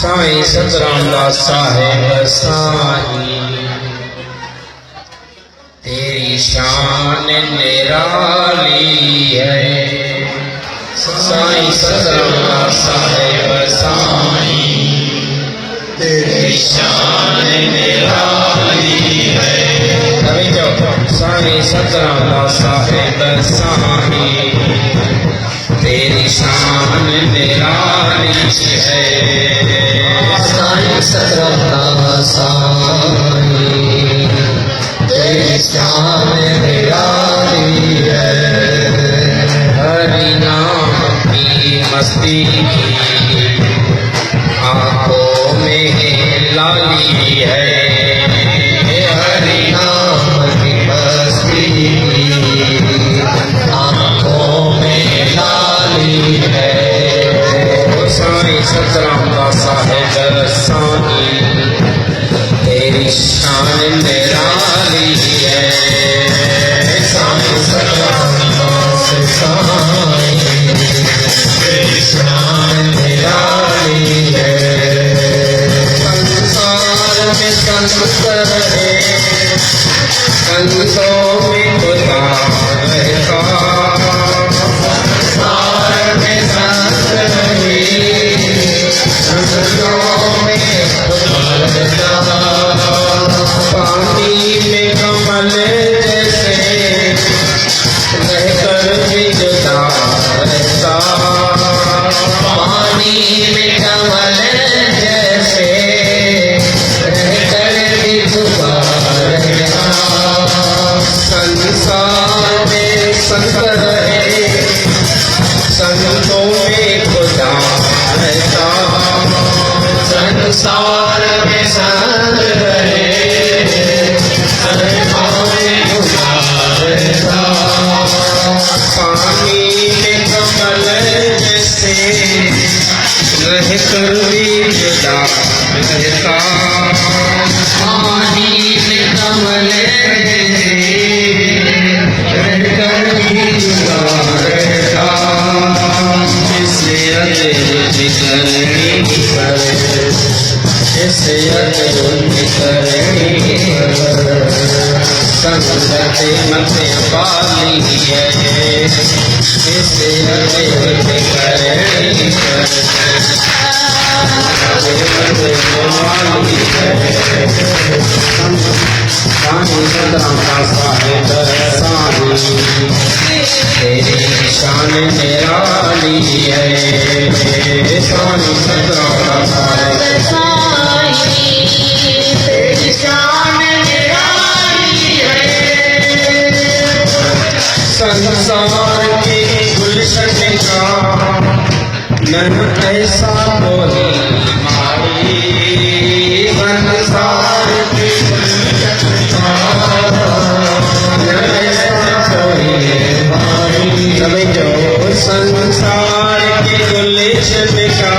साईं सतरामदास साहेब साईं तेरी शान निराली है। साईं सतरामदास साहेब साईं तेरी शान निराली है। कभी जो साईं सतरामदास साहेब साईं तेरी शान निराली है। साईं सतरामदास साईं तेरी शान निराली है। हरि नाम की मस्ती आंखों में लाली है। हरि नाम की मस्ती आंखों में लाली है। साईं सतरामदास साहेब साईं तेरी शान निराली है। साईं सतरामदास साईं तेरी शान निराली है। संसार में संत रहे संतों में खुदा रहता। संसार में संत रहे संतों में खुदा रहता। पानी में कमल जैसे रहकर भी जुदा रहता। पानी में कमल जैसे रहकर भी जुदा रहता। संसार में संत रहे संतों में खुदा रहता। संसार में संत रहे संतों में खुदा रहता। पानी में कमल जैसे रहकर भी जुदा रहता। पानी में कमल जैसे रहकर भी जुदा रहता। जिसे अतिरुचि करनी पर जिसे अतिरुचि करनी पर संगते मत पाली है। जिसे अतिरुचि करनी पर साईं सतरामदास साहेब साईं तेरी शान निराली है। साईं सतरामदास साहेब साईं तेरी शान निराली है। संसार के गुलशन का नन ऐसा कोई मारी। संसार के गुलशन का नन ऐसा कोई मारी। समझो संसार के गुलशन का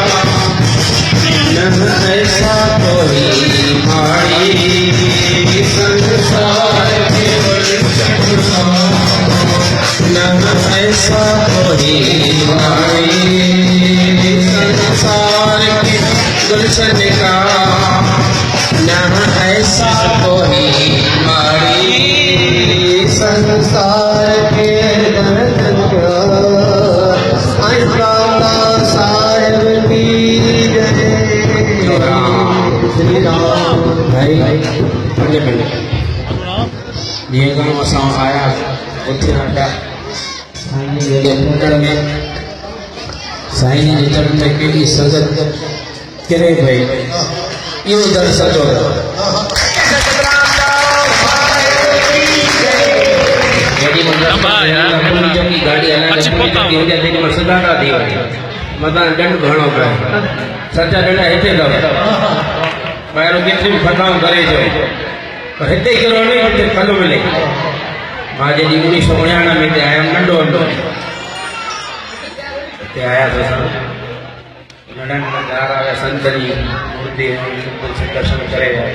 नन ऐसा कोई मारी। संसार के गुलशन का नन ऐसा कोई मारी। संसार के गुलशन का नन ऐसा कोई मारी। संसार के दर्द का सतरामदास साहेब की जय। श्री राम भाई पंजे मिनट ये गांव असां आया उथे हटा साईं जे चरण में साईं जे चरण में केॾी संगत किरे पई इहो दर्शन जो गाड़ी हलाइण सदारा थी वई मथां ॾंढ घणो पियो सचा ॾंढ हिते अथव ॿाहिरों केतिरी बि फटाऊं करे अचो पर हिते हिकिड़ो न हुते फल मिले। मां जॾहिं 1999 में आयुमि नंढो हूंदो हिते आयासीं असां नंढा नंढा ॿार आया संत जी मूर्ति दर्शन करे विया।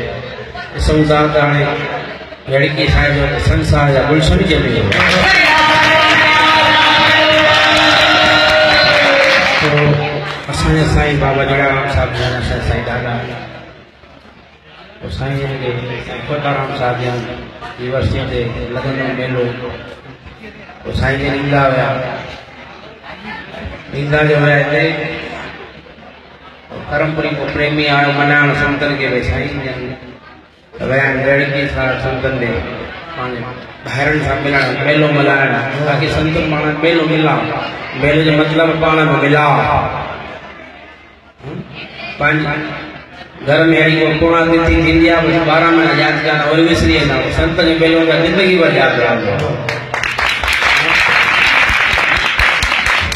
ॾिसूं था त हाणे लड़की साहिब संसार जा गुलशन ॼमी विया। असांजे साईं बाबा जड़ाराम साहब जा असांजे साईं दादा साईं के साईं कोटाराम साहब जा दिवसी ते लगंदो मेलो साईं जे ईंदा हुआ जो हुआ हिते करमपुरी को प्रेमी आयो मनाण संतन के भई साईं वयान वेड़की सां संतन ने पांजे भाइरनि सां मिलण मेलो मल्हाइण ताकि संतन पाण मेलो मिला मेले जो मतलब पाण में मिला घर में अड़ी को पूर्णा तिथि थींदी आहे 12 महीना यादि करणु वरी विसरी वेंदा संत जो मेलो का जिंदगी भर यादि रहंदो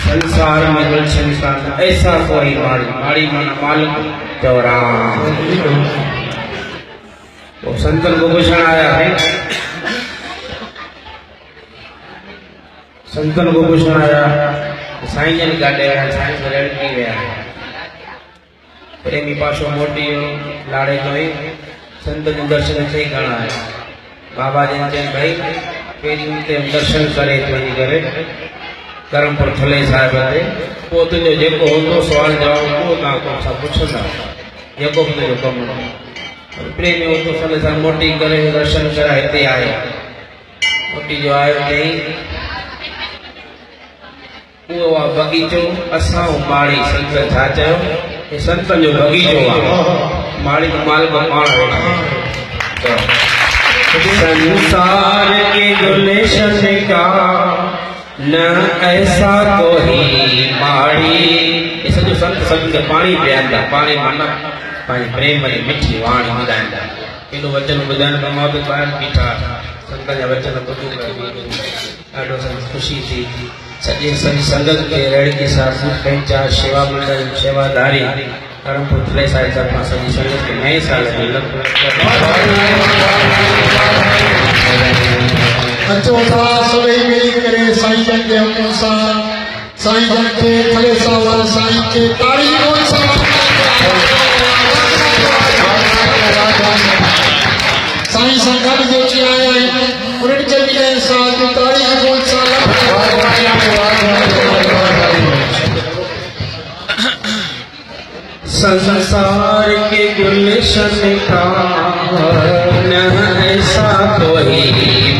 संसार में गुलशन सा ऐसा कोई माड़ी माड़ी माना मालिक चौराम वो संतन को पूछण आया है संतन को पूछण आया साईं जन गाड़े आया साईं से लड़की गया प्रेमी पासो मोटी लाड़े गई संत जो दर्शन सही करना है बाबा जी ने भाई पेरी उनते दर्शन करे वही करे करमपुर थले साहिब ते पो तुझो जेको होंदो सवाल जवाब को ना को सब पुछंदा जेको भी तुझो कम प्रेमी हो तो थले साहिब मोटी करे दर्शन करा हिते आए मोटी जो आयो नहीं वो बगीचो असां माड़ी संत छा चयो ये संतन जो बगीचो आहे माड़ी को माल को पाण संसार के गुलशन का न ऐसा कोई माड़ी ये सॼो संत सभिनि खे पाणी पीआरींदा पाणी माना पंहिंजे प्रेम जी मिठी वाणी ॿुधाईंदा केॾो वचन ॿुधाइण खां मां बि ॿाहिरि बीठा संत जा वचन ॿुधी ॾाढो ख़ुशी थी सॼे संगत के रेड़की साहब पंहिंजा शेवा मंडल शेवादारी करमपुर थले साहिब तरफां सॼी संगत खे नए साल में अचो था सभई मिली करे साईं जन के हुकुम सां साईं जन के थले सां साईं के ताड़ी बोल सां साईं सां गॾु जेके आया आहिनि उन्हनि खे बि साथ ताड़ी बोल सां संसार के गुलशन का न ऐसा कोई